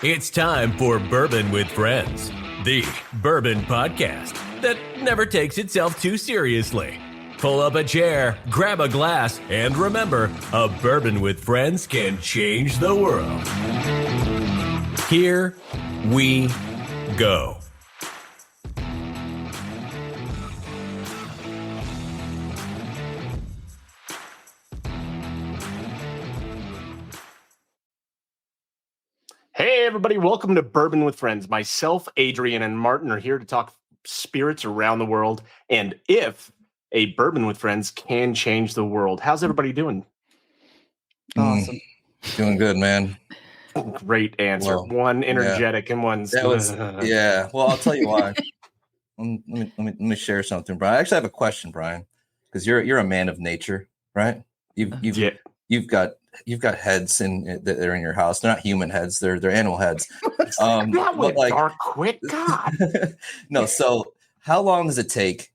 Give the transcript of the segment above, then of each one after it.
It's time for Bourbon with Friends, the Bourbon podcast that never takes itself too seriously. Pull up a chair, grab a glass, and remember, a bourbon with friends can change the world. Here we go. Hey, everybody. Welcome to Bourbon with Friends. Myself, Adrian, and Martin are here to talk spirits around the world and if a bourbon with friends can change the world. How's everybody doing? Awesome. Doing good, man. Great answer. Well, one energetic and one's... That was, yeah. Well, I'll tell you why. let me share something, Brian. I actually have a question, Brian, because you're a man of nature, right? You've got heads that are in your house. They're not human heads. They're animal heads. That went dark quick. God. No. So how long does it take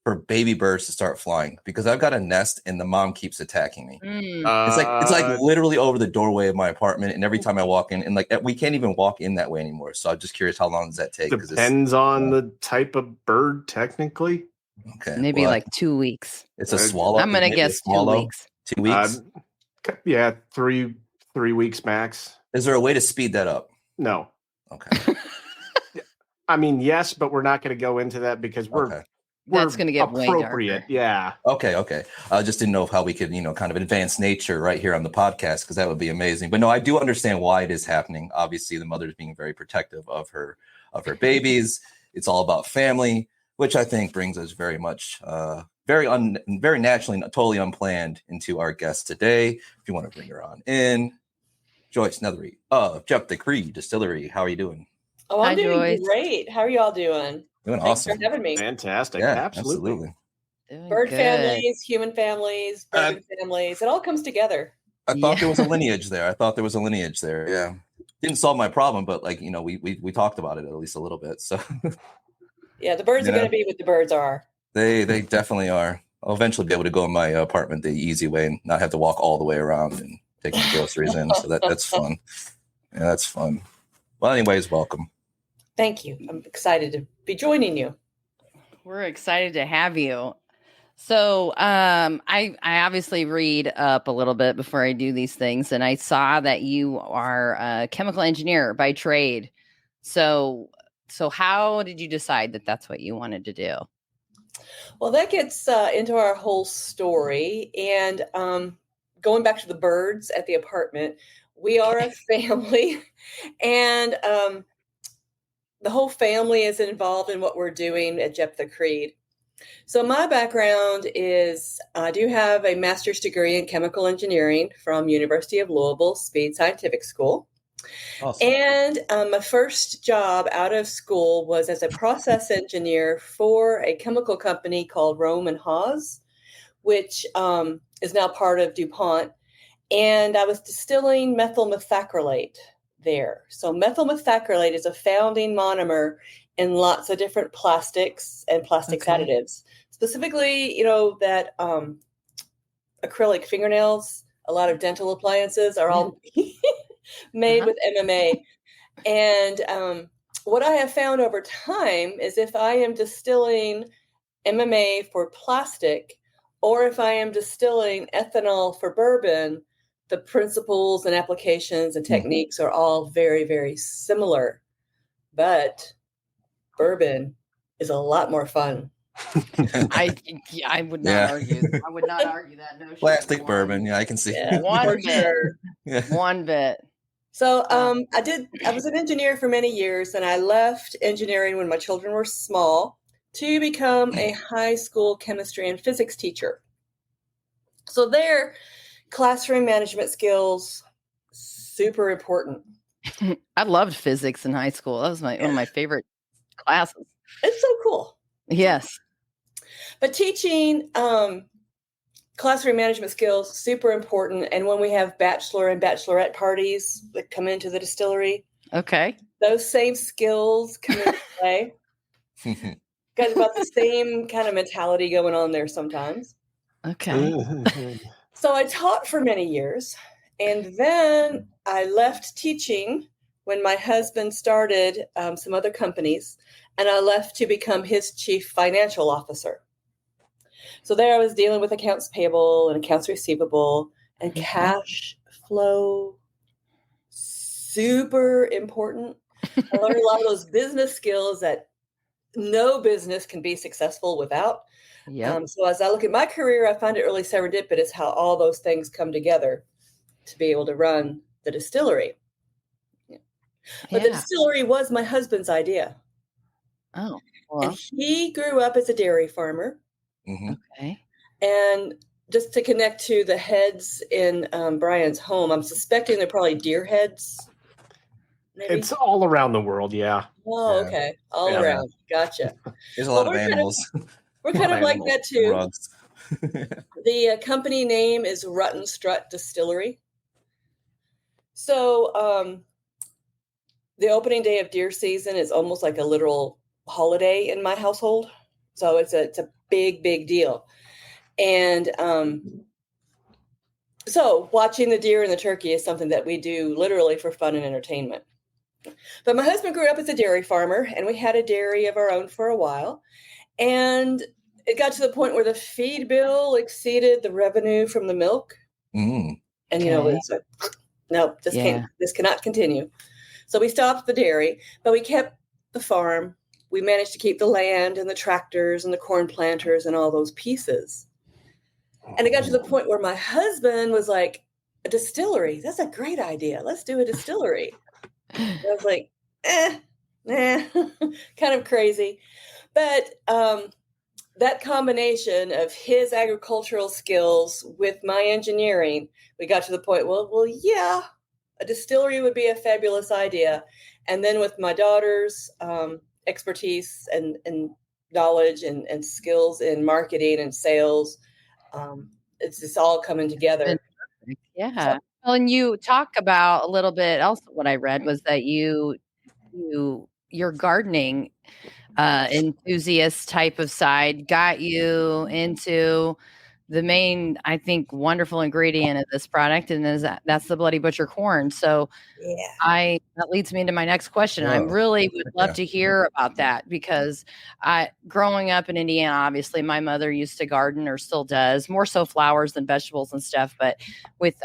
for baby birds to start flying? Because I've got a nest and the mom keeps attacking me. It's like literally over the doorway of my apartment. And every time I walk in, and like we can't even walk in that way anymore. So I'm just curious, how long does that take? Depends on the type of bird, technically. Okay. Maybe like 2 weeks. It's a swallow. I'm going to guess 2 weeks. 2 weeks? Yeah, three weeks max. Is there a way to speed that up? No. Okay. I mean, yes, but we're not going to go into that because That's going to get appropriate. Way darker. Yeah. Okay. I just didn't know how we could, kind of advance nature right here on the podcast, because that would be amazing. But no, I do understand why it is happening. Obviously, the mother's being very protective of her babies. It's all about family, which I think brings us very much, very naturally, totally unplanned into our guest today. If you want to bring her on in, Joyce Nethery of Jeptha Distillery. How are you doing? Oh, I'm doing Joyce. great. How are you all doing? Doing Thanks awesome. for having me. Fantastic. Yeah, Absolutely. Bird families, human families, bourbon families. It all comes together. I thought there was a lineage there. Yeah. Didn't solve my problem, but we talked about it at least a little bit. So yeah, the birds are going to be what the birds are. They definitely are. I'll eventually be able to go in my apartment the easy way and not have to walk all the way around and take my groceries in. So that's fun. Yeah, that's fun. Well, anyways, welcome. Thank you. I'm excited to be joining you. We're excited to have you. So I obviously read up a little bit before I do these things, and I saw that you are a chemical engineer by trade. So how did you decide that that's what you wanted to do? Well, that gets into our whole story. And going back to the birds at the apartment, we are a family, and the whole family is involved in what we're doing at Jeptha. So my background is I do have a master's degree in chemical engineering from University of Louisville Speed Scientific School. Awesome. And my first job out of school was as a process engineer for a chemical company called Rome and Haas, which is now part of DuPont. And I was distilling methyl methacrylate there. So methyl methacrylate is a founding monomer in lots of different plastics and plastics additives. Specifically, that acrylic fingernails, a lot of dental appliances are all made with MMA. And what I have found over time is if I am distilling MMA for plastic, or if I am distilling ethanol for bourbon, the principles and applications and techniques are all very, very similar. But bourbon is a lot more fun. I would not argue. I would not argue that notion. Plastic bourbon, yeah, I can see. Yeah, One bit. So I was an engineer for many years, and I left engineering when my children were small to become a high school chemistry and physics teacher. So there, classroom management skills, super important. I loved physics in high school. That was one of my favorite classes. It's so cool. Yes. But teaching classroom management skills, super important. And when we have bachelor and bachelorette parties that come into the distillery, those same skills come into play. Got about the same kind of mentality going on there sometimes. Okay. So I taught for many years, and then I left teaching when my husband started some other companies, and I left to become his chief financial officer. So there I was dealing with accounts payable and accounts receivable and cash flow. Super important. I learned a lot of those business skills that no business can be successful without. So as I look at my career, I find it really serendipitous how all those things come together to be able to run the distillery. But the distillery was my husband's idea. Oh, and he grew up as a dairy farmer. Okay. And just to connect to the heads in Brian's home, I'm suspecting they're probably deer heads. Maybe? It's all around the world, yeah. Oh, okay. All around. Gotcha. There's a lot of animals. We're kind of like that too. Rugs. The company name is Rutten Strut Distillery. So the opening day of deer season is almost like a literal holiday in my household. So it's a big, big deal. And so watching the deer and the turkey is something that we do literally for fun and entertainment. But my husband grew up as a dairy farmer, and we had a dairy of our own for a while. And it got to the point where the feed bill exceeded the revenue from the milk. And, it's like, no, this cannot continue. So we stopped the dairy, but we kept the farm. We managed to keep the land and the tractors and the corn planters and all those pieces. And it got to the point where my husband was like, a distillery, that's a great idea. Let's do a distillery. I was like, kind of crazy. But that combination of his agricultural skills with my engineering, we got to the point, well, yeah, a distillery would be a fabulous idea. And then with my daughter's expertise and knowledge and skills in marketing and sales, it's just all coming together. Yeah. Well, and you talk about a little bit. Also, what I read was that your gardening enthusiast type of side got you into the main, I think, wonderful ingredient of this product, and that's the Bloody Butcher corn. So, that leads me into my next question. I really would love to hear about that, because growing up in Indiana, obviously, my mother used to garden, or still does, more so flowers than vegetables and stuff. But with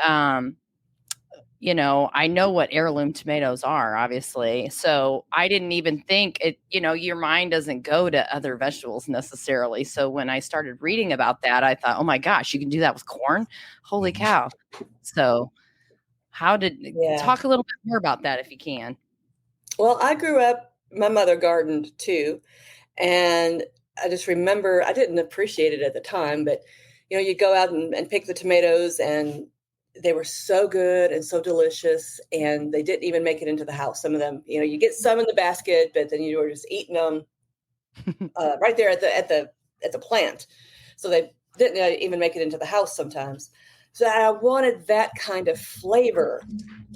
I know what heirloom tomatoes are, obviously. So I didn't even think it, your mind doesn't go to other vegetables necessarily. So when I started reading about that, I thought, oh my gosh, you can do that with corn. Holy cow. So talk a little bit more about that if you can. Well, I grew up, my mother gardened too. And I just remember, I didn't appreciate it at the time, but you go out and pick the tomatoes, and they were so good and so delicious, and they didn't even make it into the house. Some of them, you get some in the basket, but then you were just eating them right there at the plant. So they didn't even make it into the house sometimes. So I wanted that kind of flavor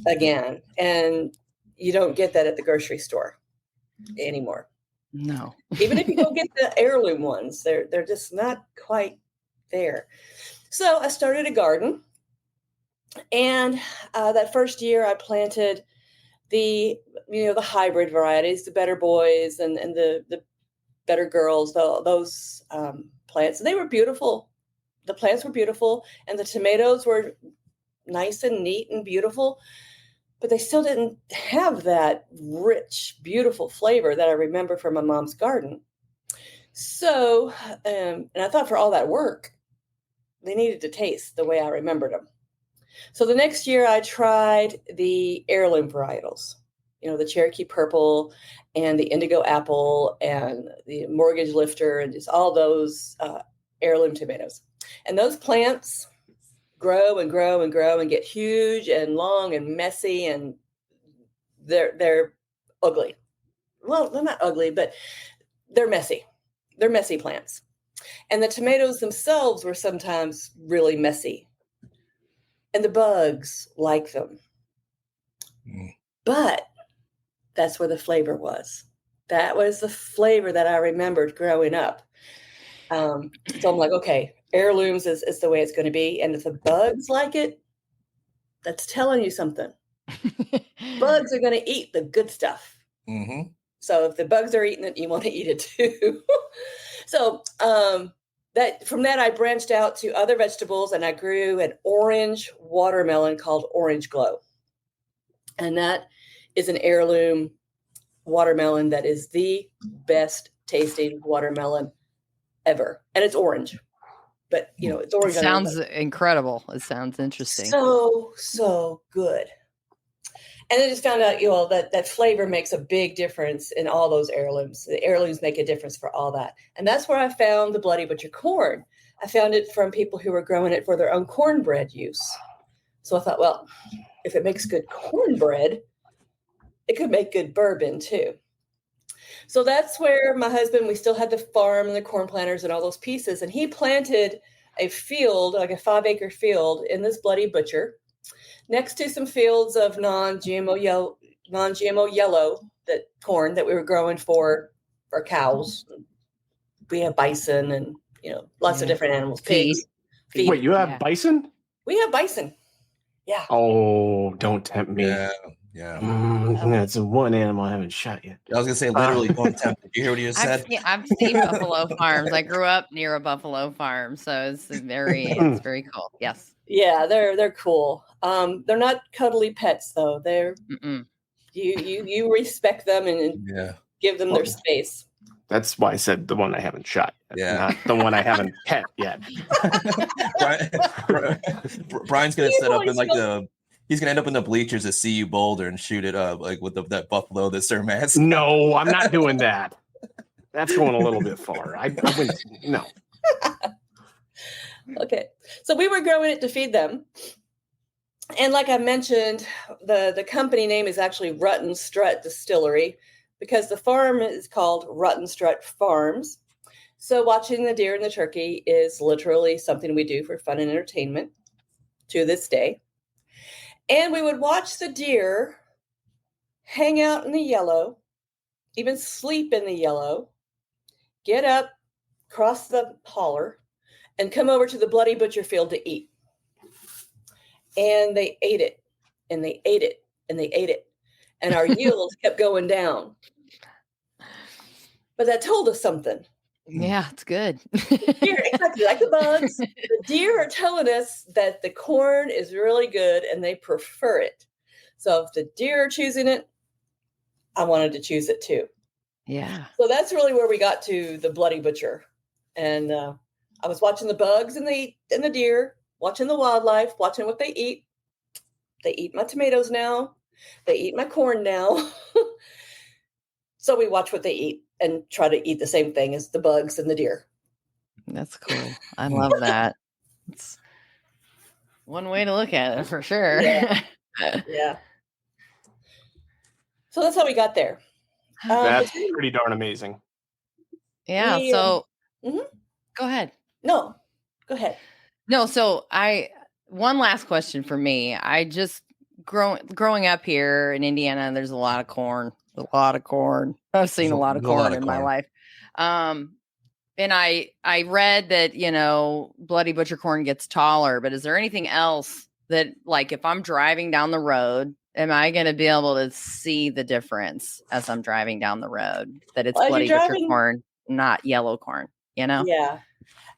again, and you don't get that at the grocery store anymore. No. Even if you go get the heirloom ones, they're just not quite there. So I started a garden. And that first year I planted the hybrid varieties, the Better Boys and the Better Girls, those plants. And they were beautiful. The plants were beautiful, and the tomatoes were nice and neat and beautiful, but they still didn't have that rich, beautiful flavor that I remember from my mom's garden. So, and I thought for all that work, they needed to taste the way I remembered them. So the next year I tried the heirloom varietals, the Cherokee Purple and the Indigo Apple and the Mortgage Lifter and just all those heirloom tomatoes. And those plants grow and grow and grow and get huge and long and messy, and they're ugly. Well, they're not ugly, but they're messy. They're messy plants. And the tomatoes themselves were sometimes really messy. And the bugs like them. But that's where the flavor was. That was the flavor that I remembered growing up. So I'm like, okay, heirlooms is the way it's going to be. And if the bugs like it, that's telling you something. Bugs are going to eat the good stuff. Mm-hmm. So if the bugs are eating it, you want to eat it too. So from that, I branched out to other vegetables, and I grew an orange watermelon called Orange Glow. And that is an heirloom watermelon that is the best tasting watermelon ever. And it's orange. But, it's orange. It sounds incredible. It sounds interesting. So good. And I just found out, that flavor makes a big difference in all those heirlooms. The heirlooms make a difference for all that. And that's where I found the Bloody Butcher corn. I found it from people who were growing it for their own cornbread use. So I thought, well, if it makes good cornbread, it could make good bourbon too. So that's where my husband, we still had the farm and the corn planters and all those pieces. And he planted a field, like a 5-acre field in this Bloody Butcher, next to some fields of non-GMO yellow corn that we were growing for our cows. We have bison and, lots of different animals. Pigs. Feed. Wait, you have bison? We have bison. Yeah. Oh, don't tempt me. Yeah. That's one animal I haven't shot yet. I was gonna say literally don't tempt. Did you hear what you just said? I've seen buffalo farms. I grew up near a buffalo farm, so it's very cool. Yes. Yeah, they're cool. They're not cuddly pets though. They're you respect them and give them their space. That's why I said the one I haven't shot yet, not the one I haven't pet yet. Brian's gonna set up in he's gonna end up in the bleachers at CU Boulder and shoot it up with that buffalo that Sir Matt's. No, I'm not doing that. That's going a little bit far. I wouldn't. No. Okay, so we were growing it to feed them, and like I mentioned, the company name is actually Rutten Strut Distillery because the farm is called Rutten Strut Farms. So watching the deer and the turkey is literally something we do for fun and entertainment to this day. And we would watch the deer hang out in the yellow, even sleep in the yellow, get up, cross the holler, and come over to the Bloody Butcher field to eat. And they ate it, and they ate it, and they ate it. And our yields kept going down. But that told us something. Yeah, it's good. Deer, exactly like the bugs. The deer are telling us that the corn is really good and they prefer it. So if the deer are choosing it, I wanted to choose it too. Yeah. So that's really where we got to the Bloody Butcher. And I was watching the bugs and the deer, watching the wildlife, watching what they eat. They eat my tomatoes now. They eat my corn now. So we watch what they eat and try to eat the same thing as the bugs and the deer. That's cool. I love that. It's one way to look at it for sure. Yeah. So that's how we got there. That's pretty darn amazing. Yeah. So go ahead. No, go ahead. No. So one last question for me. I just growing up here in Indiana, there's a lot of corn. I've seen a lot of corn in my life. And I read that, Bloody Butcher corn gets taller, but is there anything else that, like, if I'm driving down the road, am I going to be able to see the difference as I'm driving down the road that it's Bloody Butcher corn, not yellow corn, Yeah.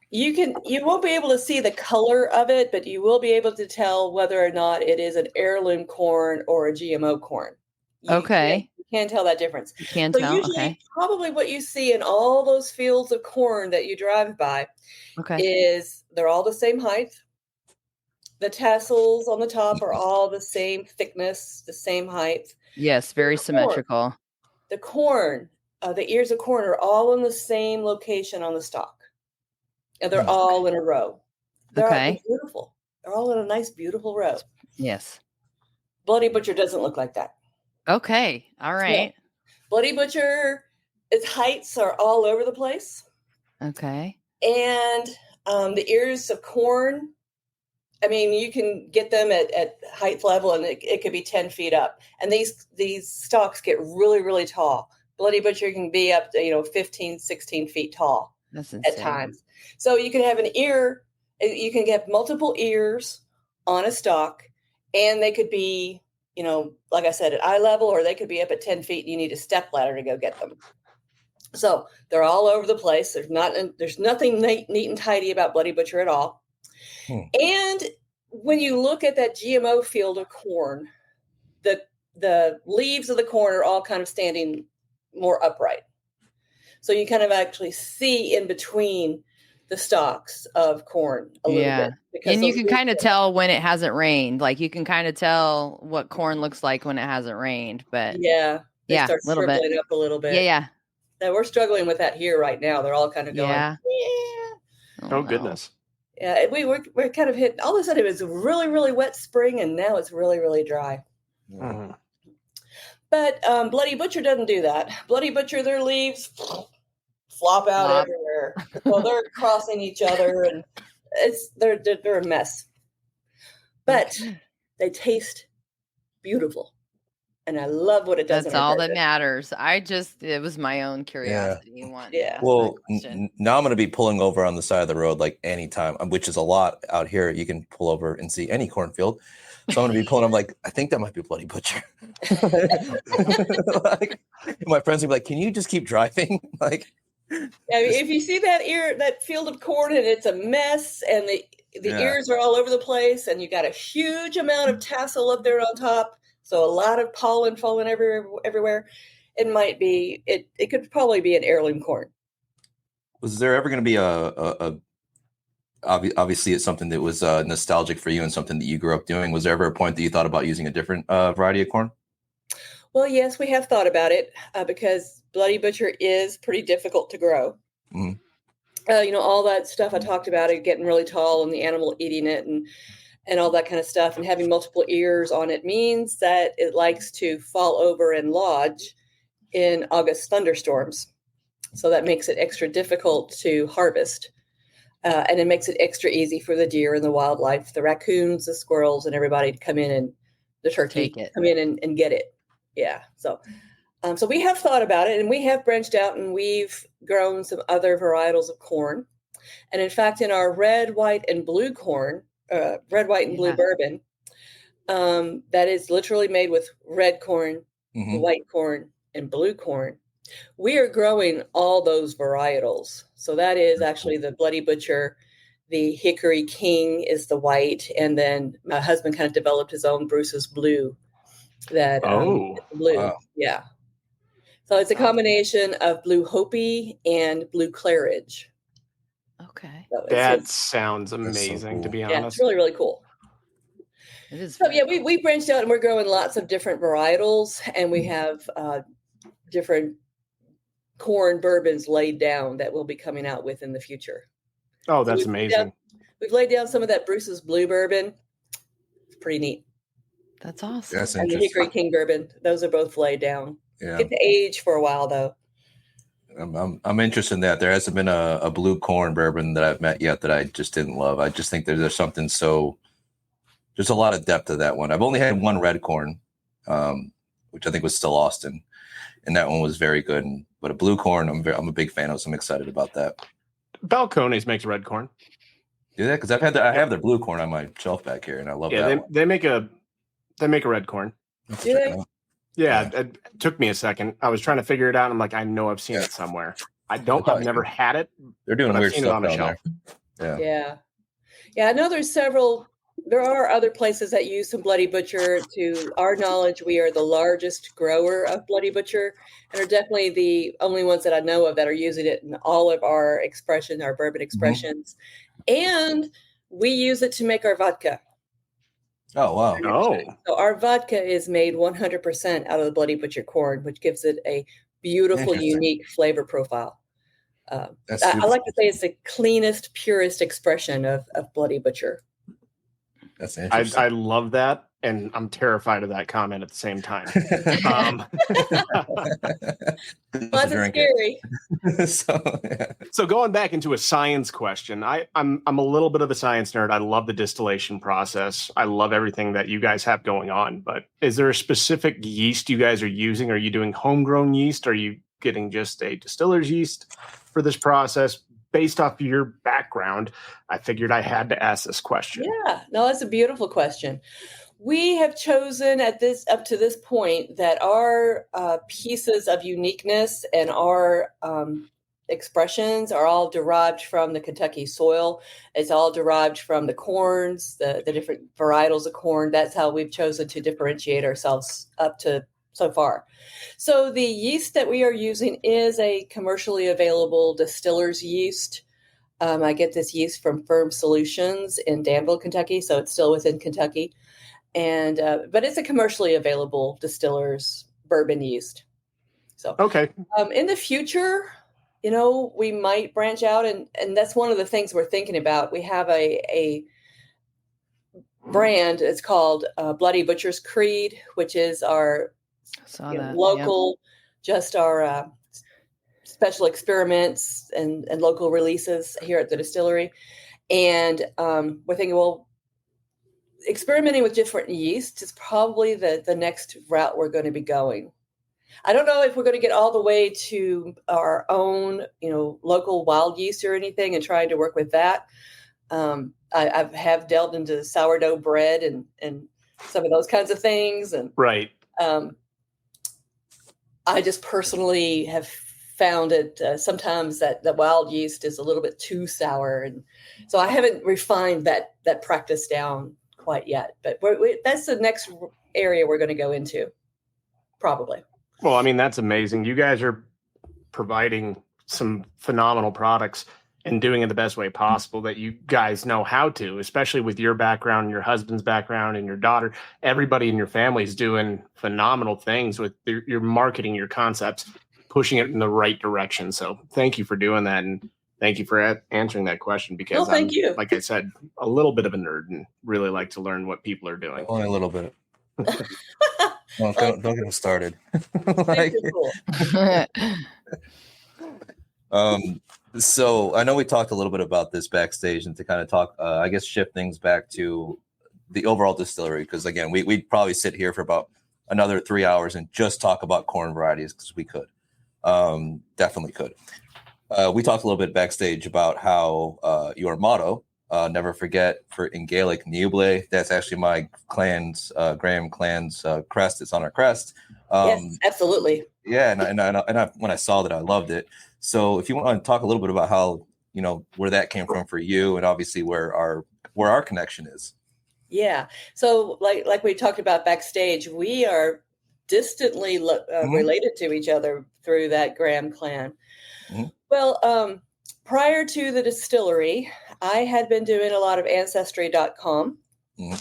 You won't be able to see the color of it, but you will be able to tell whether or not it is an heirloom corn or a GMO corn. Okay. You can tell that difference. You can tell. Usually, okay. Probably what you see in all those fields of corn that you drive by is they're all the same height. The tassels on the top are all the same thickness, the same height. Yes, very symmetrical. The corn, the ears of corn are all in the same location on the stalk. And they're all in a row. They're all beautiful. They're all in a nice, beautiful row. Yes. Bloody Butcher doesn't look like that. Okay. All right. Yeah. Bloody Butcher, its heights are all over the place. Okay. And the ears of corn, I mean, you can get them at height level and it could be 10 feet up. And these stalks get really, really tall. Bloody Butcher can be up to, 15, 16 feet tall. That's insane. At times. So you can have you can get multiple ears on a stalk, and they could be like I said, at eye level, or they could be up at 10 feet and you need a step ladder to go get them. So they're all over the place. There's nothing neat and tidy about Bloody Butcher at all. And when you look at that GMO field of corn, the leaves of the corn are all kind of standing more upright. So you kind of actually see in between the stalks of corn a little bit. And you can kind of tell when it hasn't rained. Like you can kind of tell what corn looks like when it hasn't rained. But they start shriveling up a little bit. Yeah. Now we're struggling with that here right now. They're all kind of going, Oh goodness. Yeah, we're kind of hitting. All of a sudden, it was a really, really wet spring, and now it's really, really dry. Mm-hmm. But Bloody Butcher doesn't do that. Bloody Butcher, their leaves flop out everywhere. Well, they're crossing each other, and they're a mess. But they taste beautiful, and I love what it does. That's all that matters. It was my own curiosity. Well, now I'm going to be pulling over on the side of the road like anytime, which is a lot out here. You can pull over and see any cornfield. So I'm going to be pulling. I'm like, I think that might be Bloody Butcher. Like, my friends will be like, "Can you just keep driving?" Like, if you see that field of corn and it's a mess, and the ears are all over the place, and you got a huge amount of tassel up there on top, so a lot of pollen falling everywhere. It might be. It could probably be an heirloom corn. Was there ever going to be obviously it's something that was nostalgic for you and something that you grew up doing. Was there ever a point that you thought about using a different variety of corn? Well, yes, we have thought about it because Bloody Butcher is pretty difficult to grow. Mm-hmm. All that stuff I talked about, it getting really tall and the animal eating it and all that kind of stuff, and having multiple ears on it means that it likes to fall over and lodge in August thunderstorms. So that makes it extra difficult to harvest. And it makes it extra easy for the deer and the wildlife, the raccoons, the squirrels, and everybody to come in, and the turkey come in and get it. Yeah. So we have thought about it, and we have branched out, and we've grown some other varietals of corn. And in fact, in our red, white, and blue corn, red, white, and blue bourbon, that is literally made with red corn, white corn, and blue corn. We are growing all those varietals. So that is actually the Bloody Butcher. The Hickory King is the white. And then my husband kind of developed his own Bruce's Blue. Blue. Wow. Yeah. So it's a combination of Blue Hopi and Blue Claridge. Okay. So that sounds amazing, so cool. To be honest. Yeah, it's really, really cool. It is. So we branched out, and we're growing lots of different varietals, and we have different corn bourbons laid down that we'll be coming out with in the future. Oh, that's amazing. We've laid down some of that Bruce's Blue bourbon. It's pretty neat. That's awesome. That's and the Hickory King bourbon. Those are both laid down. Yeah. Get to age for a while though. I'm interested in that. There hasn't been a blue corn bourbon that I've met yet that I just didn't love. I just think there's something there's a lot of depth to that one. I've only had one red corn, which I think was still Austin. And that one was very good. But a blue corn, I'm a big fan of, so I'm excited about that. Balcones makes red corn. Do that? Because I have the blue corn on my shelf back here, and I love that one. They make a red corn. Do they? Yeah, it took me a second. I was trying to figure it out. I'm like, I know I've seen it somewhere. I've never had it. They're doing weird stuff on the shelf. Yeah. I know there are other places that use some Bloody Butcher. To our knowledge, we are the largest grower of Bloody Butcher, and are definitely the only ones that I know of that are using it in all of our bourbon expressions. And we use it to make our vodka. Oh, wow. Oh. So our vodka is made 100% out of the Bloody Butcher corn, which gives it a beautiful, unique flavor profile. I like to say it's the cleanest, purest expression of Bloody Butcher. That's interesting. I love that, and I'm terrified of that comment at the same time. That's scary. So going back into a science question, I'm a little bit of a science nerd. I love the distillation process. I love everything that you guys have going on. But is there a specific yeast you guys are using? Are you doing homegrown yeast? Are you getting just a distiller's yeast for this process? Based off your background, I figured I had to ask this question. Yeah, no, that's a beautiful question. We have chosen up to this point that our pieces of uniqueness and our expressions are all derived from the Kentucky soil. It's all derived from the corns, the different varietals of corn. That's how we've chosen to differentiate ourselves up to so far. So the yeast that we are using is a commercially available distiller's yeast. I get this yeast from Firm Solutions in Danville, Kentucky, so it's still within Kentucky. And but it's a commercially available distiller's bourbon yeast. So Okay. In the future, we might branch out, and that's one of the things we're thinking about. We have a brand. It's called Bloody Butcher's Creed, which is our local, just our special experiments and local releases here at the distillery. And we're thinking, well, experimenting with different yeasts is probably the next route we're going to be going. I don't know if we're going to get all the way to our own, local wild yeast or anything and trying to work with that. I have delved into sourdough bread and some of those kinds of things. And right. I just personally have found it sometimes that the wild yeast is a little bit too sour. And so I haven't refined that practice down quite yet, but that's the next area we're going to go into, probably. Well, I mean, that's amazing. You guys are providing some phenomenal products and doing it the best way possible that you guys know how to, especially with your background, your husband's background, and your daughter. Everybody in your family is doing phenomenal things with your marketing, your concepts, pushing it in the right direction. So thank you for doing that. And thank you for answering that question, because thank you. Like I said, a little bit of a nerd and really like to learn what people are doing. Only a little bit. Well, don't get them started. So I know we talked a little bit about this backstage, and to kind of talk, I guess, shift things back to the overall distillery, because again, we'd probably sit here for about another 3 hours and just talk about corn varieties, because we could, definitely could. We talked a little bit backstage about how your motto, never forget, in Gaelic, Oublie. That's actually my clan's, Graham clan's crest. It's on our crest. Yes, absolutely. Yeah, and when I saw that, I loved it. So if you want to talk a little bit about how, where that came from for you, and obviously where our connection is. Yeah. So like we talked about backstage, we are distantly related to each other through that Graham clan. Mm-hmm. Well, prior to the distillery, I had been doing a lot of Ancestry.com, mm-hmm.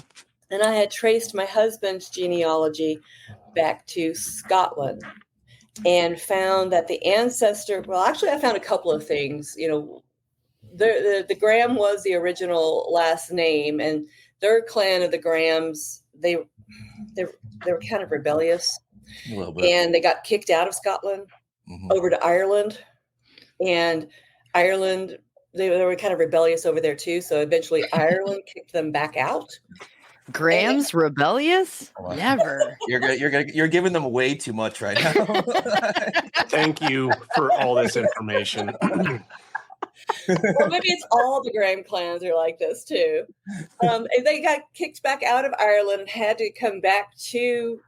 and I had traced my husband's genealogy back to Scotland and found that the ancestor, well, actually I found a couple of things. The Graham was the original last name, and their clan of the Grahams, they were kind of rebellious, a little bit, and they got kicked out of Scotland, mm-hmm. over to Ireland. And Ireland, they were kind of rebellious over there too. So eventually Ireland kicked them back out. Graham's rebellious? Never. You're giving them way too much right now. Thank you for all this information. Well, maybe it's all the Graham clans are like this too. They got kicked back out of Ireland and had to come back to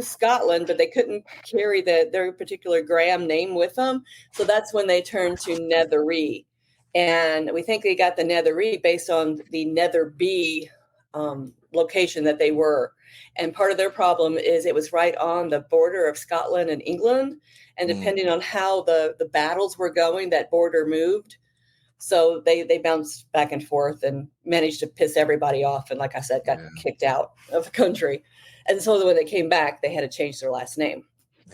Scotland, but they couldn't carry their particular Graham name with them. So that's when they turned to Nethery. And we think they got the Nethery based on the Netherby location that they were. And part of their problem is it was right on the border of Scotland and England. And depending on how the battles were going, that border moved. So they bounced back and forth and managed to piss everybody off. And like I said, got kicked out of the country. And so when they came back, they had to change their last name.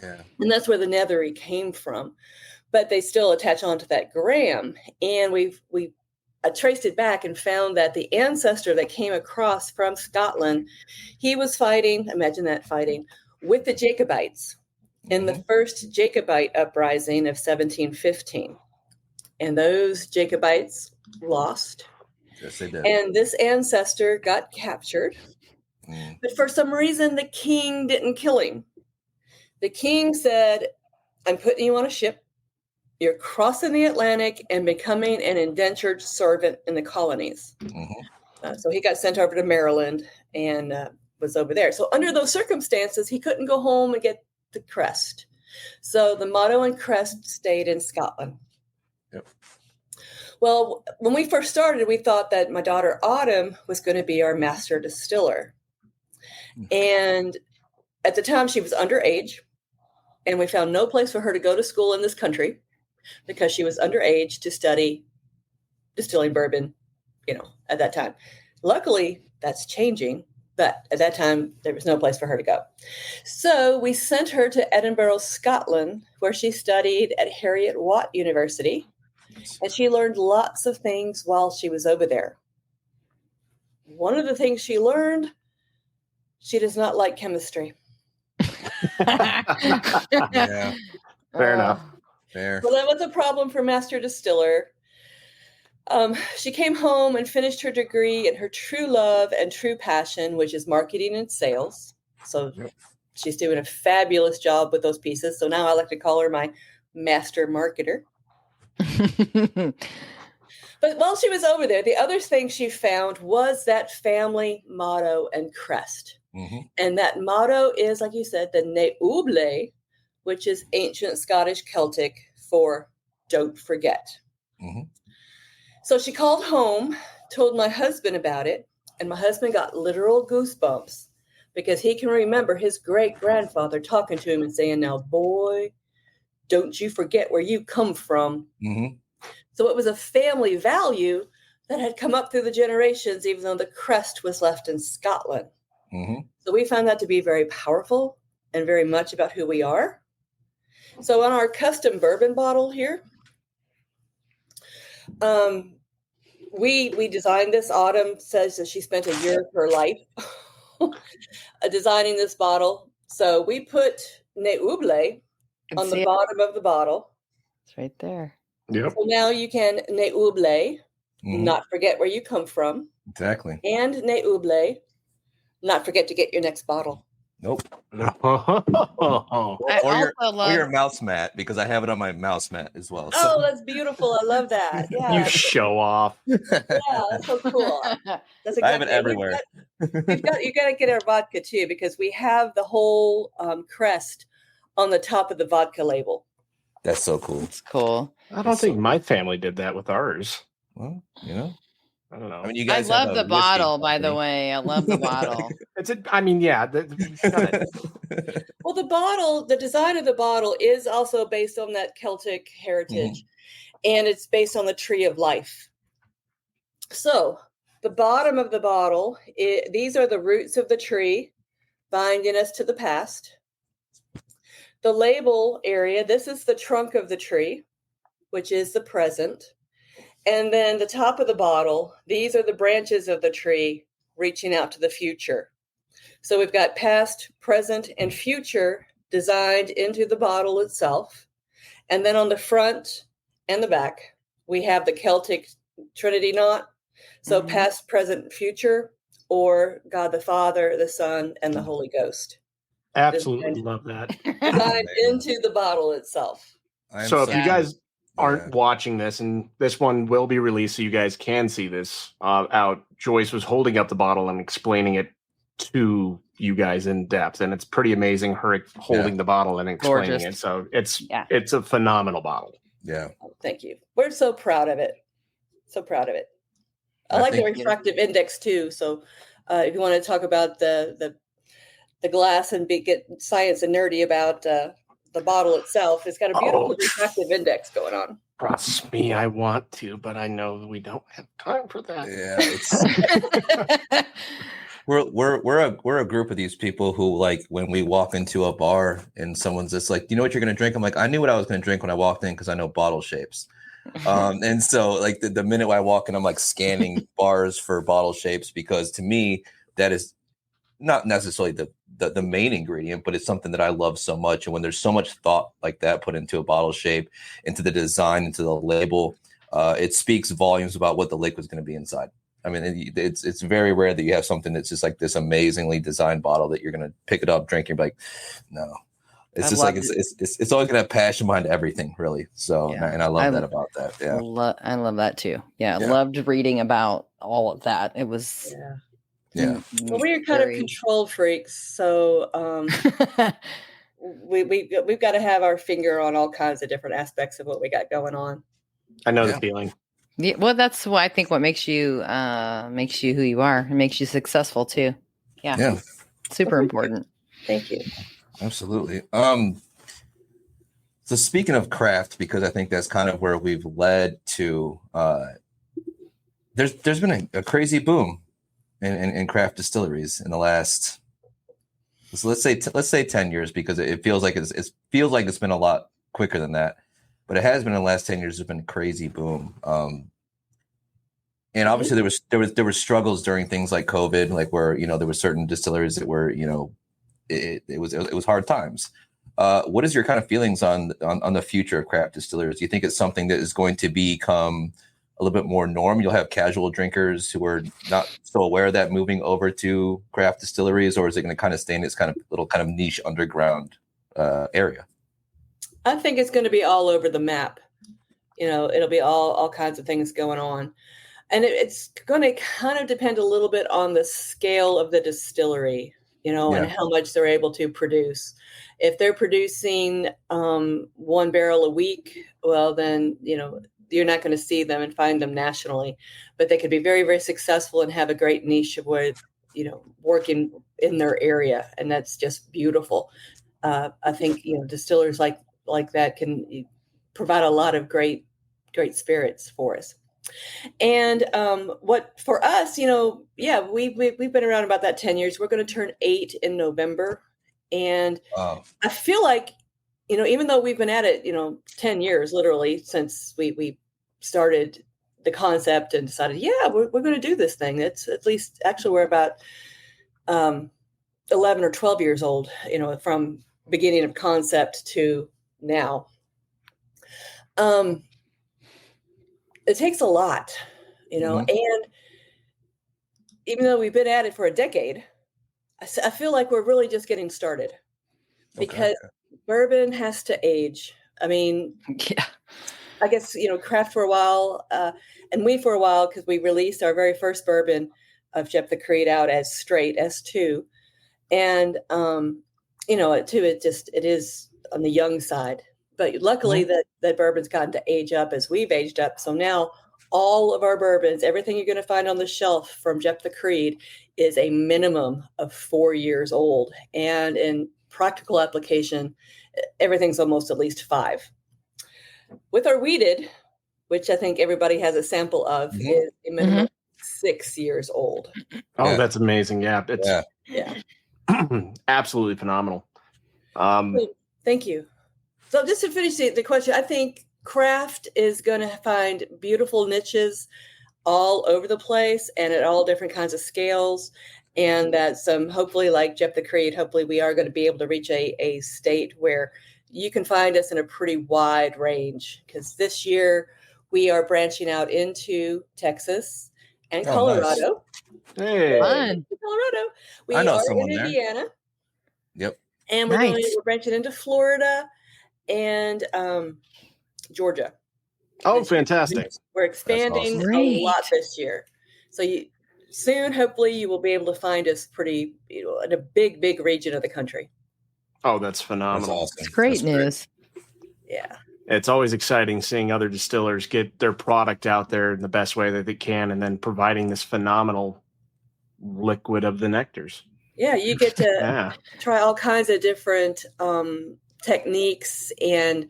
Yeah. And that's where the Nethery came from. But they still attach onto that Graham. And we traced it back and found that the ancestor that came across from Scotland, he was fighting, imagine that, fighting with the Jacobites in the first Jacobite uprising of 1715. And those Jacobites lost. Yes, they did. And this ancestor got captured. But for some reason, the king didn't kill him. The king said, I'm putting you on a ship. You're crossing the Atlantic and becoming an indentured servant in the colonies. Mm-hmm. So he got sent over to Maryland and was over there. So under those circumstances, he couldn't go home and get the crest. So the motto and crest stayed in Scotland. Yep. Well, when we first started, we thought that my daughter Autumn was going to be our master distiller. And at the time, she was underage, and we found no place for her to go to school in this country because she was underage to study distilling bourbon, at that time. Luckily, that's changing, but at that time, there was no place for her to go. So we sent her to Edinburgh, Scotland, where she studied at Harriet Watt University, and she learned lots of things while she was over there. One of the things she learned, she does not like chemistry. Yeah. Fair enough. Fair. Well, that was a problem for Master Distiller. She came home and finished her degree in her true love and true passion, which is marketing and sales. So she's doing a fabulous job with those pieces. So now I like to call her my master marketer. But while she was over there, the other thing she found was that family motto and crest. Mm-hmm. And that motto is, like you said, the Oublie, which is ancient Scottish Celtic for don't forget. Mm-hmm. So she called home, told my husband about it, and my husband got literal goosebumps because he can remember his great-grandfather talking to him and saying, now, boy, don't you forget where you come from. Mm-hmm. So it was a family value that had come up through the generations, even though the crest was left in Scotland. Mm-hmm. So we found that to be very powerful and very much about who we are. So on our custom bourbon bottle here, we designed this. Autumn says that she spent a year of her life designing this bottle. So we put Ne Oublie on the bottom of the bottle. It's right there. Yep. So now you can Ne Oublie, not forget where you come from. Exactly. And Ne Oublie, not forget to get your next bottle. Nope. Oh, Or your mouse mat, because I have it on my mouse mat as well. So. Oh, that's beautiful. I love that. Yeah. you show off. Yeah, that's so cool. That's I have it everywhere. You got to get our vodka too, because we have the whole crest on the top of the vodka label. That's so cool. It's cool. I don't think my family did that with ours. Well, I don't know. I mean, you I guys love the bottle, by the way. I love the bottle. Yeah. Well, the design of the bottle is also based on that Celtic heritage, and it's based on the tree of life. So the bottom of the bottle, these are the roots of the tree binding us to the past. The label area, this is the trunk of the tree, which is the present. And then the top of the bottle, these are the branches of the tree reaching out to the future. So we've got past, present, and future designed into the bottle itself. And then on the front and the back, we have the Celtic Trinity knot. So past, present, future, or God the Father, the Son, and the Holy Ghost. Absolutely love that. Designed into the bottle itself. So if you guys aren't watching this, and this one will be released so you guys can see this out, Joyce was holding up the bottle and explaining it to you guys in depth, and it's pretty amazing her holding the bottle and explaining it. So it's a phenomenal bottle. Yeah. Oh, thank you. We're so proud of it. So proud of it. I like the refractive index too. So if you want to talk about the glass and get science and nerdy about the bottle itself, it's got a beautiful refractive index going on. Trust me, I want to, but I know we don't have time for that. Yeah, we're a group of these people who, like, when we walk into a bar and someone's just like, "Do you know what you're going to drink?" I'm like, "I knew what I was going to drink when I walked in because I know bottle shapes." And so, like, the minute I walk in, I'm like scanning bars for bottle shapes, because to me that is not necessarily the main ingredient, but it's something that I love so much. And when there's so much thought like that put into a bottle shape, into the design, into the label, it speaks volumes about what the liquid's going to be inside. I mean, it's very rare that you have something that's just like this amazingly designed bottle that you're going to pick it up, drink, and be like, no. It's just like it's always going to have passion behind everything, really. So, and I love that about that. Yeah, I love that too. Yeah, I loved reading about all of that. It was Yeah. Well, we are kind of control freaks, so we've got to have our finger on all kinds of different aspects of what we got going on. I know the feeling. Yeah, well, that's what I think. What makes you who you are. It makes you successful too. Yeah. Super important. Thank you. Absolutely. So speaking of craft, because I think that's kind of where we've led to, there's been a crazy boom in craft distilleries in the last, so let's say 10 years, because it feels like it's been a lot quicker than that, but it has been in the last 10 years. There's been a crazy boom. And obviously there were struggles during things like COVID, like where, there were certain distilleries that were, it was hard times. What is your kind of feelings on the future of craft distillers? Do you think it's something that is going to become a little bit more norm? You'll have casual drinkers who are not so aware of that moving over to craft distilleries, or is it going to kind of stay in this kind of little kind of niche underground area? I think it's going to be all over the map. It'll be all kinds of things going on. And it's going to kind of depend a little bit on the scale of the distillery, and how much they're able to produce. If they're producing 1 barrel a week, well, then, you're not going to see them and find them nationally. But they could be very, very successful and have a great niche of where, working in their area. And that's just beautiful. I think, distillers like that can provide a lot of great spirits for us. And what for us, we've been around about that 10 years. We're going to turn 8 in November. And I feel like, even though we've been at it, 10 years, literally, since we started the concept and decided, we're going to do this thing. It's at least, actually, we're about 11 or 12 years old, from beginning of concept to now. It takes a lot, and even though we've been at it for a decade, I feel like we're really just getting started, because bourbon has to age. I mean, I guess, craft for a while, and we for a while, because we released our very first bourbon of Jeptha Creed out as straight S2. And, it is on the young side. But luckily that bourbon's gotten to age up as we've aged up. So now all of our bourbons, everything you're going to find on the shelf from Jeptha Creed is a minimum of 4 years old. And in practical application, everything's almost at least 5. With our weeded, which I think everybody has a sample of, is a minimum 6 years old. Oh, that's amazing. Yeah. It's absolutely phenomenal. Thank you. So just to finish the question, I think craft is going to find beautiful niches all over the place and at all different kinds of scales. And that hopefully, like Jeptha Creed, hopefully we are going to be able to reach a state where you can find us in a pretty wide range. Because this year we are branching out into Texas and Colorado. Nice. Hey, fun. Colorado. We I know are someone in there. Indiana. Yep. And we're branching into Florida and Georgia. Oh, fantastic. We're expanding a lot this year. So soon, hopefully, you will be able to find us pretty, in a big, big region of the country. Oh, that's phenomenal. That's awesome. It's great news. Yeah. It's always exciting seeing other distillers get their product out there in the best way that they can, and then providing this phenomenal liquid of the nectars. Yeah, you get to try all kinds of different techniques and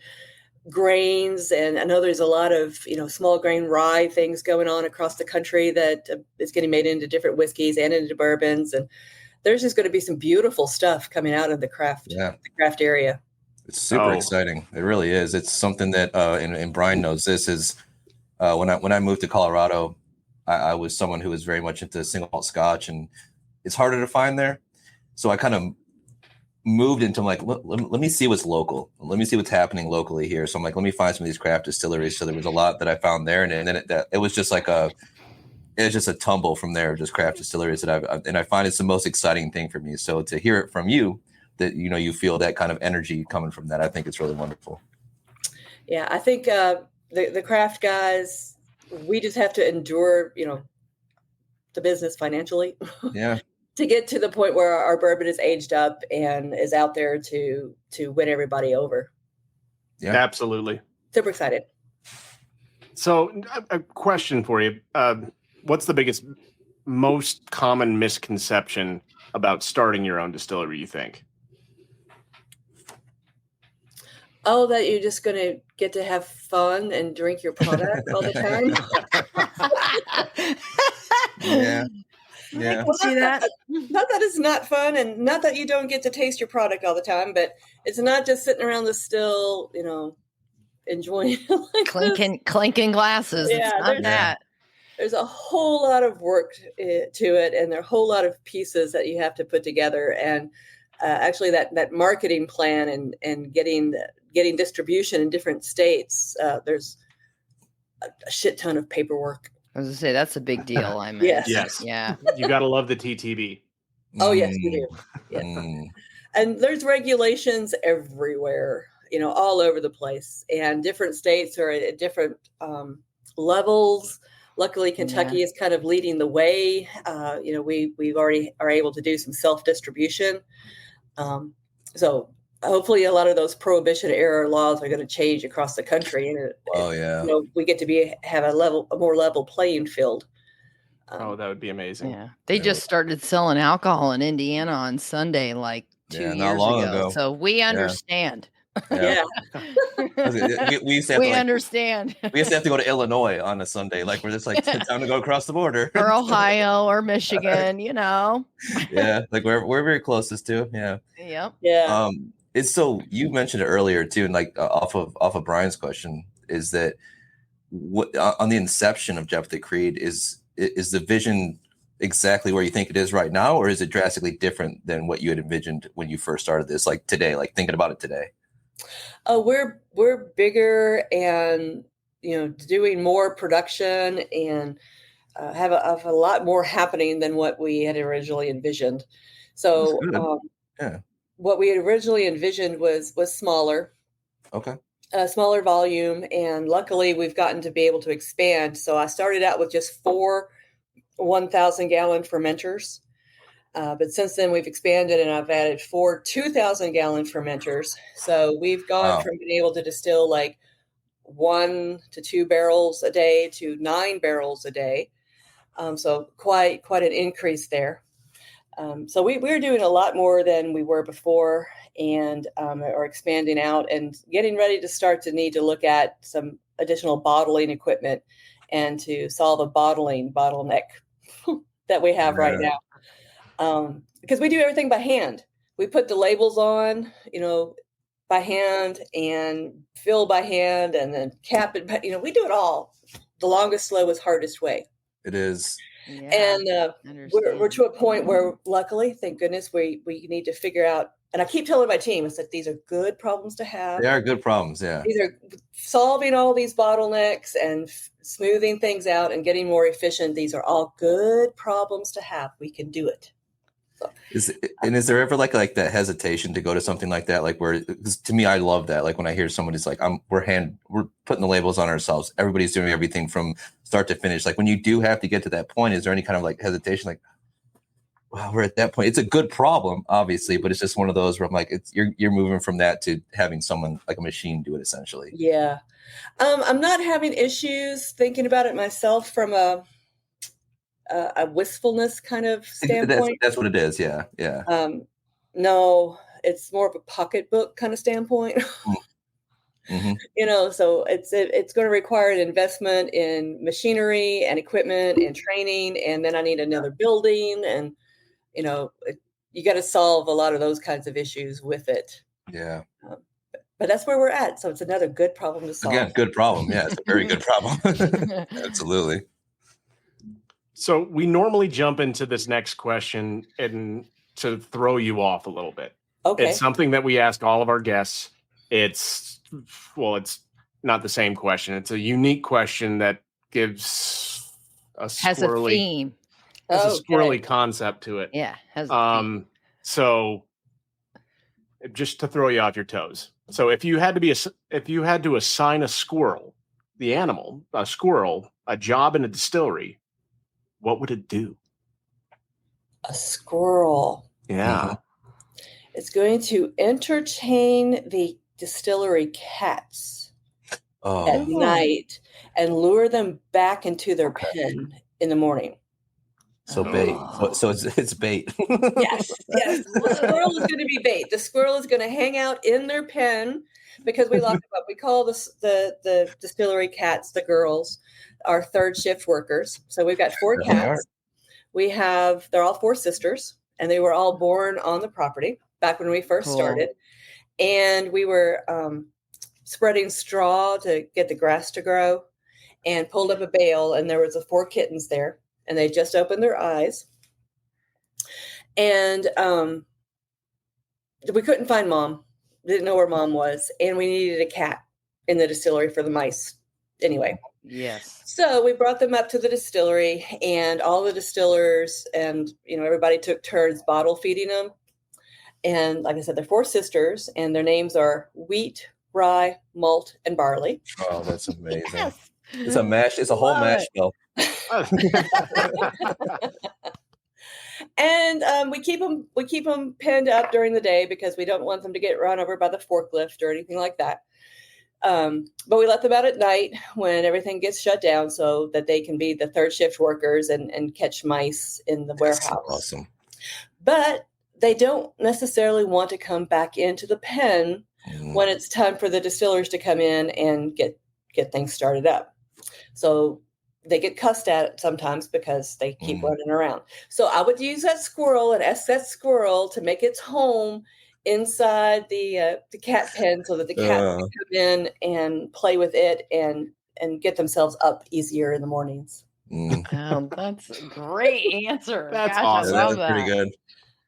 grains. And I know there's a lot of, small grain rye things going on across the country that is getting made into different whiskeys and into bourbons. And there's just going to be some beautiful stuff coming out of the craft area. It's super exciting. It really is. It's something that, and Brian knows this, is when I moved to Colorado, I was someone who was very much into single malt Scotch, and it's harder to find there. So I kind of moved into let me see what's local. Let me see what's happening locally here. So I'm like, let me find some of these craft distilleries. So there was a lot that I found there. And then it was just like it was just a tumble from there, just craft distilleries that I find it's the most exciting thing for me. So to hear it from you that, you feel that kind of energy coming from that, I think it's really wonderful. Yeah. I think the craft guys, we just have to endure, the business financially. Yeah. To get to the point where our bourbon is aged up and is out there to win everybody over. Yeah. Absolutely. Super excited. So a question for you. What's the most common misconception about starting your own distillery, you think? Oh, that you're just going to get to have fun and drink your product all the time. Yeah. Yeah. See that? Not that it's not fun, and not that you don't get to taste your product all the time, but it's not just sitting around the still, enjoying like clinking glasses. Yeah, it's not that. There's a whole lot of work to it, and there are a whole lot of pieces that you have to put together. And actually, that marketing plan and getting distribution in different states, there's a shit ton of paperwork. I was gonna say that's a big deal. I mean, Yes. Yeah. You got to love the TTB. Oh yes, we do. Yes. And there's regulations everywhere, all over the place, and different states are at different levels. Luckily, Kentucky is kind of leading the way. We already are able to do some self-distribution. So hopefully a lot of those prohibition era laws are going to change across the country. And we get to have a more level playing field. That would be amazing. Yeah. They just started selling alcohol in Indiana on Sunday, like 2 years ago. So we understand. Yeah. we used to have understand. We used to have to go to Illinois on a Sunday. Like, we're just like, it's time to go across the border. Or Ohio or Michigan, Yeah. Like we're very closest to. Yeah. Yep. Yeah. It's so you mentioned it earlier too. And like off of Brian's question is that what on the inception of Jeptha Creed is the vision exactly where you think it is right now, or is it drastically different than what you had envisioned when you first started this, like today, like thinking about it today? We're bigger and doing more production and have a lot more happening than what we had originally envisioned. So what we had originally envisioned was smaller. Okay. Smaller volume, and luckily we've gotten to be able to expand. So I started out with just 4 1,000-gallon fermenters. But since then we've expanded, and I've added 4 2,000-gallon fermenters. So we've gone from being able to distill like 1 to 2 barrels a day to 9 barrels a day. So quite an increase there. So we're doing a lot more than we were before, and are expanding out and getting ready to start to need to look at some additional bottling equipment and to solve a bottleneck that we have right now. Because we do everything by hand. We put the labels on, by hand, and fill by hand, and then cap it. We do it all. The longest, slowest, hardest way. It is. Yeah, and we're to a point where, luckily, thank goodness, we need to figure out. And I keep telling my team, is that these are good problems to have. They are good problems. Yeah. These are solving all these bottlenecks and smoothing things out and getting more efficient. These are all good problems to have. We can do it. So, is there ever like that hesitation to go to something like that? Like, where, to me, I love that. Like when I hear somebody's like, we're putting the labels on ourselves. Everybody's doing everything from start to finish. Like when you do have to get to that point, is there any kind of like hesitation? Like, wow, we're at that point. It's a good problem, obviously, but it's just one of those where I'm like, you're moving from that to having someone like a machine do it essentially. Yeah. I'm not having issues thinking about it myself from a wistfulness kind of standpoint. That's what it is. Yeah. Yeah. No, it's more of a pocketbook kind of standpoint. Mm-hmm. So it's going to require an investment in machinery and equipment and training, and then I need another building, and you got to solve a lot of those kinds of issues with it. Yeah. But that's where we're at. So it's another good problem to solve. Again, good problem. Yeah, it's a very good problem. Absolutely. So we normally jump into this next question and to throw you off a little bit. Okay. It's something that we ask all of our guests. It's not the same question. It's a unique question that gives has a theme. Has a squirrely concept to it. Yeah. Has a theme. So just to throw you off your toes. So if you had to assign a squirrel, a job in a distillery, what would it do? A squirrel. Yeah. It's going to entertain the distillery cats at night and lure them back into their pen in the morning. So bait. So it's bait. Yes. The squirrel is going to be bait. The squirrel is going to hang out in their pen because we lock them up. We call the distillery cats, the girls, our third shift workers. So we've got 4 cats. They're all 4 sisters, and they were all born on the property back when we first started. And we were spreading straw to get the grass to grow, and pulled up a bale, and there was 4 kittens there, and they just opened their eyes. And we couldn't find Mom. Didn't know where Mom was, and we needed a cat in the distillery for the mice. Anyway. Yes. So we brought them up to the distillery, and all the distillers and, everybody took turns bottle feeding them. And like I said, they're 4 sisters, and their names are wheat, rye, malt, and barley. Oh, that's amazing. Yes. It's a mash. It's a whole mash bill. And we keep them pinned up during the day because we don't want them to get run over by the forklift or anything like that. But we let them out at night when everything gets shut down so that they can be the third shift workers and catch mice in the warehouse. That's awesome. But they don't necessarily want to come back into the pen when it's time for the distillers to come in and get things started up. So they get cussed at sometimes because they keep running around. So I would use that squirrel and ask that squirrel to make its home inside the cat pen so that the cat can come in and play with it and get themselves up easier in the mornings. Oh, that's a great answer. That's Gosh, awesome. I love That was pretty good.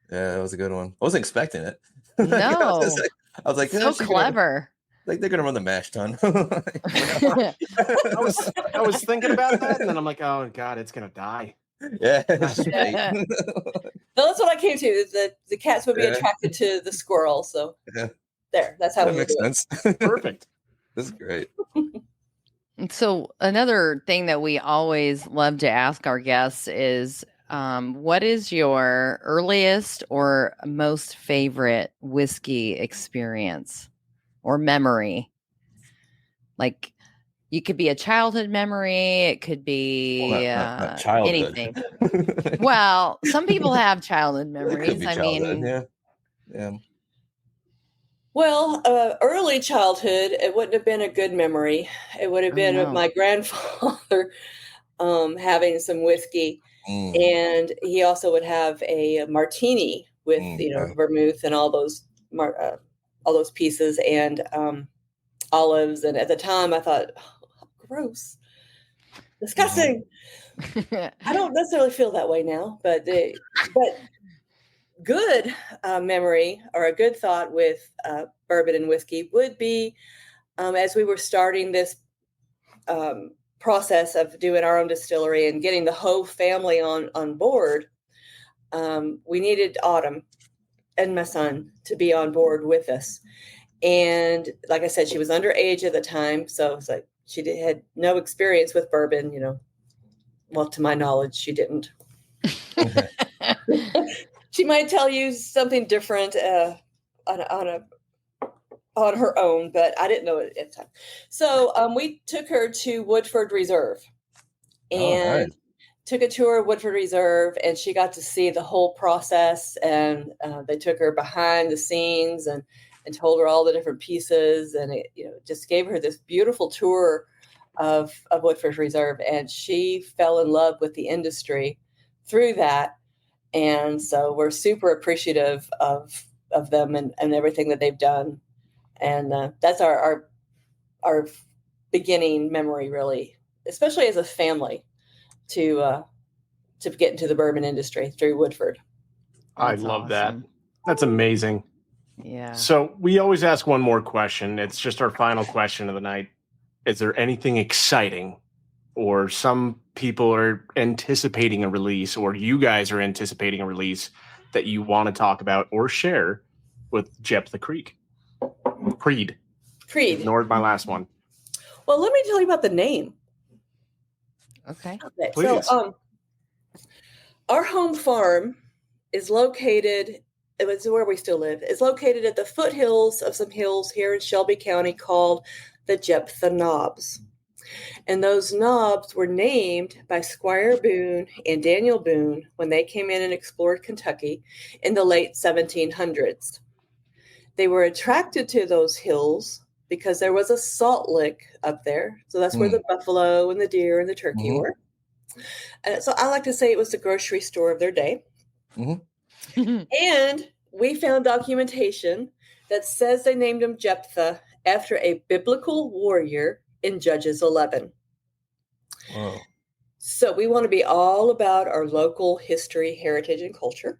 Yeah, that was a good one. I wasn't expecting it. No. I was like, So clever. They're gonna run the mash tun. I was thinking about that, and then I'm like, oh God, it's gonna die. Yeah. No, that's what I came to. The cats would be attracted to the squirrel. So that's how that we makes do sense. Perfect. This is great. So another thing that we always love to ask our guests is, what is your earliest or most favorite whiskey experience or memory? Like, you could be a childhood memory. It could be not childhood. anything. Well, some people have childhood memories. I mean, yeah. Well, early childhood, it wouldn't have been a good memory. It would have been of my grandfather having some whiskey, and he also would have a martini with vermouth and all those pieces and olives. And at the time, I thought, oh, gross, disgusting. I don't necessarily feel that way now, but good memory or a good thought with bourbon and whiskey would be as we were starting this process of doing our own distillery and getting the whole family on board. We needed Autumn and my son to be on board with us. And like I said, she was underage at the time. So it's like she had no experience with bourbon, Well, to my knowledge, she didn't. She might tell you something different on her own, but I didn't know it at the time. So we took her to Woodford Reserve and took a tour of Woodford Reserve, and she got to see the whole process. And they took her behind the scenes and told her all the different pieces, and it just gave her this beautiful tour of Woodford Reserve, and she fell in love with the industry through that. And so we're super appreciative of them and everything that they've done. And that's our beginning memory, really, especially as a family, to get into the bourbon industry through Woodford. I love that. That's amazing. Yeah. So we always ask one more question. It's just our final question of the night. Is there anything exciting, or some people are anticipating a release, or you guys are anticipating a release that you want to talk about or share with Jeptha Creed? Ignored my last one. Well, let me tell you about the name. Okay. Please. So, our home farm is located, it was where we still live, is located at the foothills of some hills here in Shelby County called the Jeptha Knobs. And those knobs were named by Squire Boone and Daniel Boone when they came in and explored Kentucky in the late 1700s. They were attracted to those hills because there was a salt lick up there. So that's where the buffalo and the deer and the turkey were. And so I like to say it was the grocery store of their day. And we found documentation that says they named him Jeptha after a biblical warrior in Judges 11. Whoa. So we want to be all about our local history, heritage, and culture.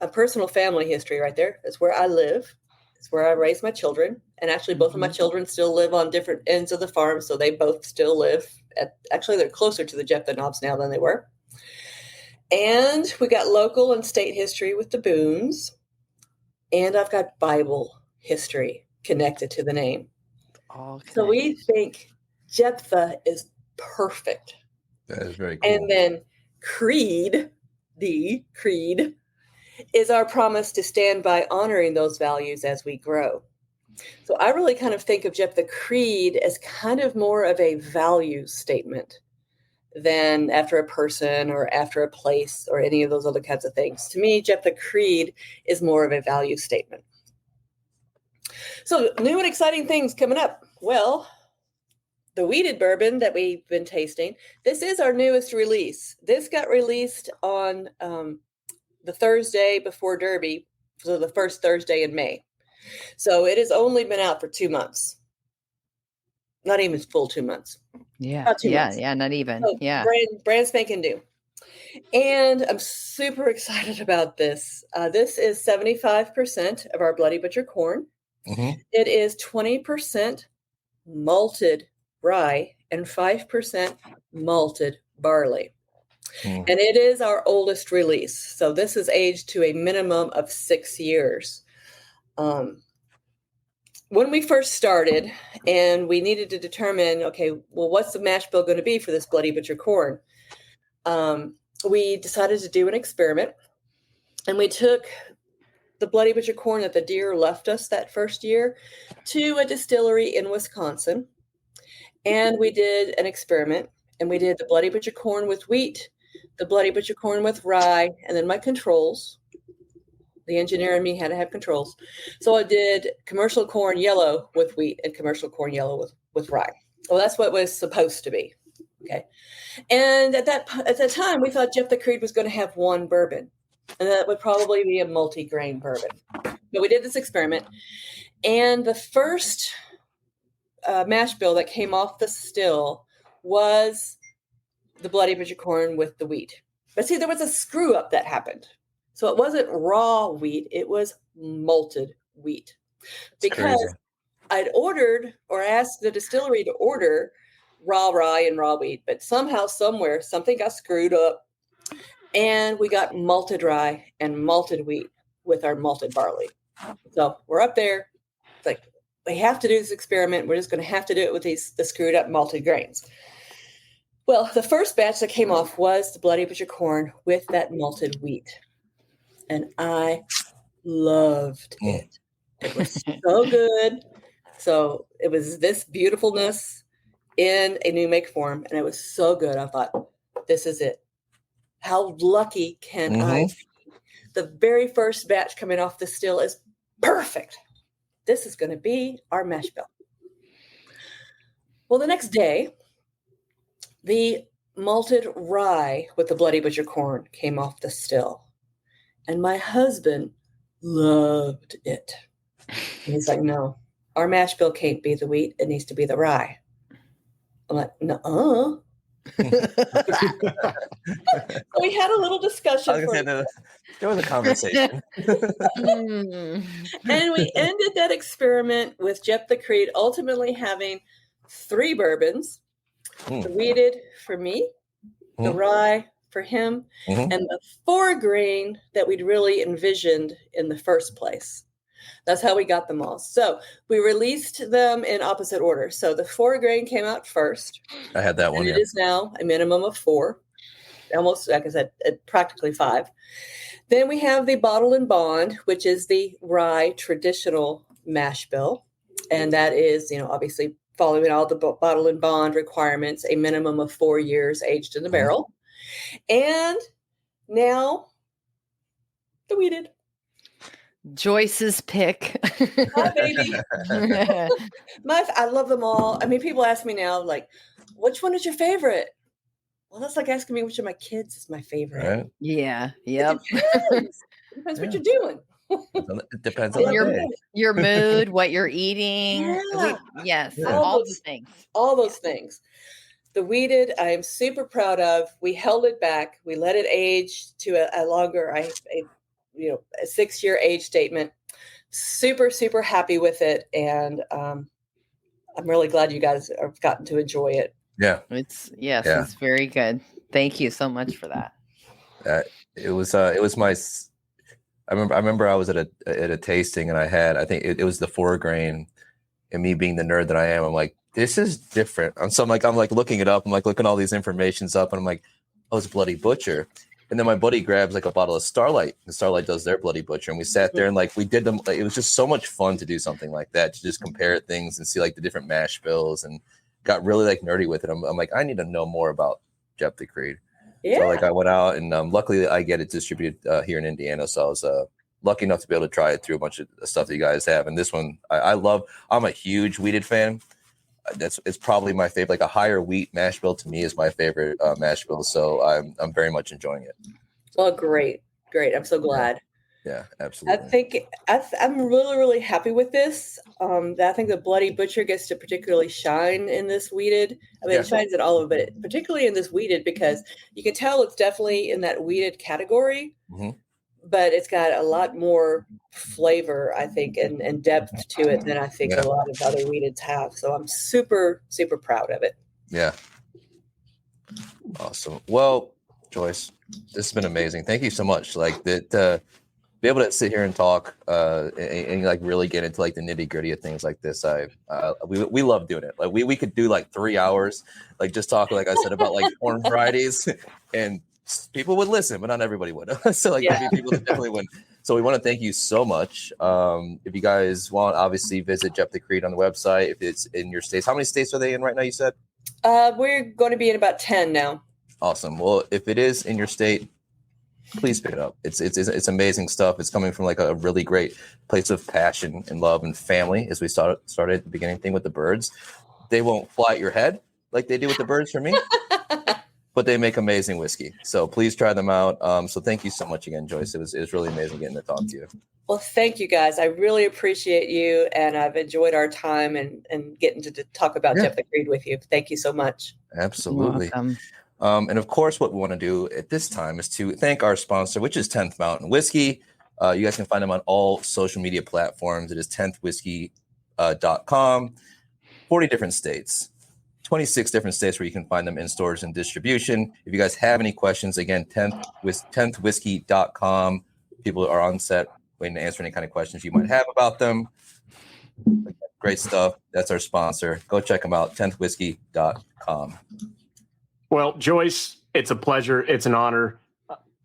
A personal family history right there. That's where I live. It's where I raise my children. And actually, both of my children still live on different ends of the farm. So they both still live actually, they're closer to the Jeptha Knobs now than they were. And we got local and state history with the Boones. And I've got Bible history connected to the name. Okay. So we think Jeptha is perfect. That is very cool. And then creed, the creed, is our promise to stand by honoring those values as we grow. So I really kind of think of Jeptha Creed as kind of more of a value statement than after a person or after a place or any of those other kinds of things. To me, Jeptha Creed is more of a value statement. So new and exciting things coming up. Well, the wheated bourbon that we've been tasting, this is our newest release. This got released on the Thursday before Derby, so the first Thursday in May. So it has only been out for 2 months. Not even full 2 months. Yeah. About 2 months. Yeah. Not even. So Yeah. Brand spanking new. And I'm super excited about this. This is 75% of our Bloody Butcher corn. It is 20% malted rye and 5% malted barley. And it is our oldest release. So this is aged to a minimum of 6 years. When we first started and we needed to determine, okay, well, what's the mash bill going to be for this Bloody Butcher corn? We decided to do an experiment, and we took the Bloody Butcher corn that the deer left us that first year to a distillery in Wisconsin. And we did an experiment, and we did the Bloody Butcher corn with wheat, the Bloody Butcher corn with rye, and then my controls. The engineer and me had to have controls. So I did commercial corn yellow with wheat and commercial corn yellow with rye. Well, that's what it was supposed to be. Okay. And at that time, we thought Jeptha Creed was going to have one bourbon, and that would probably be a multi-grain bourbon. But we did this experiment, and the first mash bill that came off the still was the Bloody Butcher corn with the wheat. But see, there was a screw up that happened. So it wasn't raw wheat, it was malted wheat. Because I'd ordered or asked the distillery to order raw rye and raw wheat, but somehow, somewhere, something got screwed up, and we got malted rye and malted wheat with our malted barley. So we're up there. It's like, we have to do this experiment. We're just going to have to do it with the screwed up malted grains. Well, the first batch that came off was the Bloody Butcher corn with that malted wheat. And I loved it. It was so good. So it was this beautifulness in a new make form. And it was so good. I thought, this is it. How lucky can I be? The very first batch coming off the still is perfect. This is going to be our mash bill. Well, the next day, the malted rye with the Bloody Butcher corn came off the still. And my husband loved it. And he's like, no, our mash bill can't be the wheat. It needs to be the rye. I'm like, no. So we had a little discussion. There was a conversation. And we ended that experiment with Jeptha Creed ultimately having 3 bourbons. The wheated for me, the rye for him, and the 4 grain that we'd really envisioned in the first place. That's how we got them all. So we released them in opposite order. So the 4 grain came out first. I had that one. And it is now a minimum of 4. almost, like I said, practically 5. Then we have the bottle and bond, which is the rye traditional mash bill. And that is, obviously following all the bottle and bond requirements, a minimum of 4 years aged in the barrel. And now the wheated. Joyce's pick. My baby. I love them all. I mean, people ask me now, like, which one is your favorite? Well, that's like asking me which of my kids is my favorite. Right. Yeah. Yep. It depends what you're doing. It depends on your mood, what you're eating. Yeah. All the things. All those things. The wheated, I am super proud of. We held it back. We let it age to a longer, a 6-year age statement. Super, super happy with it. And I'm really glad you guys have gotten to enjoy it. Yeah. It's very good. Thank you so much for that. It was my, I remember I was at a tasting and I think it was the 4 grain, and me being the nerd that I am, I'm like, this is different. I'm like looking it up. I'm like looking all these informations up, and I'm like, oh, it's Bloody Butcher. And then my buddy grabs like a bottle of Starlight, and Starlight does their Bloody Butcher. And we sat there and like we did them. Like, it was just so much fun to do something like that, to just compare things and see like the different mash bills, and got really like nerdy with it. I'm like, I need to know more about Jeptha Creed. Yeah. So like I went out and luckily I get it distributed here in Indiana. So I was lucky enough to be able to try it through a bunch of stuff that you guys have. And this one I love. I'm a huge wheated fan. It's probably my favorite. Like a higher wheat mash bill to me is my favorite mash bill. So I'm very much enjoying it. Well, great. I'm so glad. Yeah, absolutely. I think I'm really, really happy with this. I think the Bloody Butcher gets to particularly shine in this wheated. I mean, it shines in all of it, but particularly in this wheated, because you can tell it's definitely in that wheated category, but it's got a lot more flavor, I think, and depth to it than I think a lot of other wheateds have. So I'm super, super proud of it. Yeah. Awesome. Well, Joyce, this has been amazing. Thank you so much. Like that. Be able to sit here and talk and like really get into like the nitty gritty of things like this. We love doing it. Like we could do like 3 hours, like just talking, like I said, about like corn varieties, and people would listen, but not everybody would. So like maybe people definitely wouldn't. So we want to thank you so much. If you guys want, obviously visit Jeptha Creed on the website. If it's in your states, how many states are they in right now? You said we're going to be in about 10 now. Awesome. Well, if it is in your state, please pick it up. It's amazing stuff. It's coming from like a really great place of passion and love and family. As we started at the beginning thing with the birds, they won't fly at your head like they do with the birds for me, but they make amazing whiskey. So please try them out. So thank you so much again, Joyce. It was really amazing getting to talk to you. Well, thank you guys. I really appreciate you, and I've enjoyed our time and getting to talk about Jeptha Creed with you. Thank you so much. Absolutely. And of course, what we want to do at this time is to thank our sponsor, which is 10th Mountain Whiskey. You guys can find them on all social media platforms. It is 10thwhiskey.com. 40 different states, 26 different states where you can find them in stores and distribution. If you guys have any questions, again, 10thwhiskey.com. People are on set waiting to answer any kind of questions you might have about them. Again, great stuff. That's our sponsor. Go check them out, 10thwhiskey.com. Well, Joyce, it's a pleasure. It's an honor.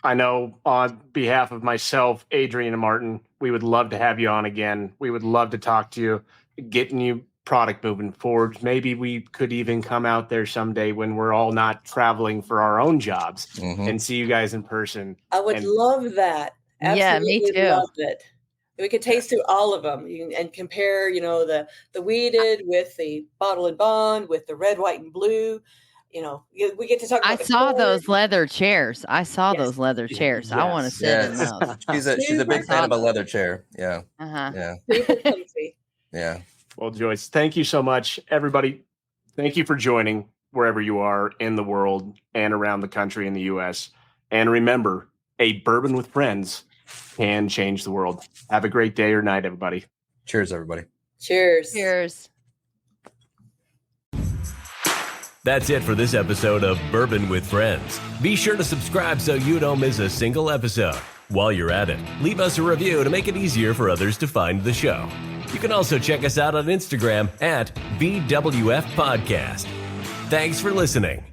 I know on behalf of myself, Adrian, and Martin, we would love to have you on again. We would love to talk to you, getting you product moving forward. Maybe we could even come out there someday when we're all not traveling for our own jobs and see you guys in person. I would love that. Absolutely. Yeah, me too. Love it. We could taste through all of them and compare, the wheated with the bottle and bond, with the red, white, and blue. We get to talk about I saw those leather chairs. Yes. I want to sit in those. She's a big fan of a leather chair. Yeah. Yeah. Super comfy. Yeah. Well, Joyce, thank you so much. Everybody, thank you for joining wherever you are in the world and around the country in the U.S. And remember, a bourbon with friends can change the world. Have a great day or night, everybody. Cheers, everybody. Cheers. Cheers. That's it for this episode of Bourbon with Friends. Be sure to subscribe so you don't miss a single episode. While you're at it, leave us a review to make it easier for others to find the show. You can also check us out on Instagram at Bwfpodcast. Thanks for listening.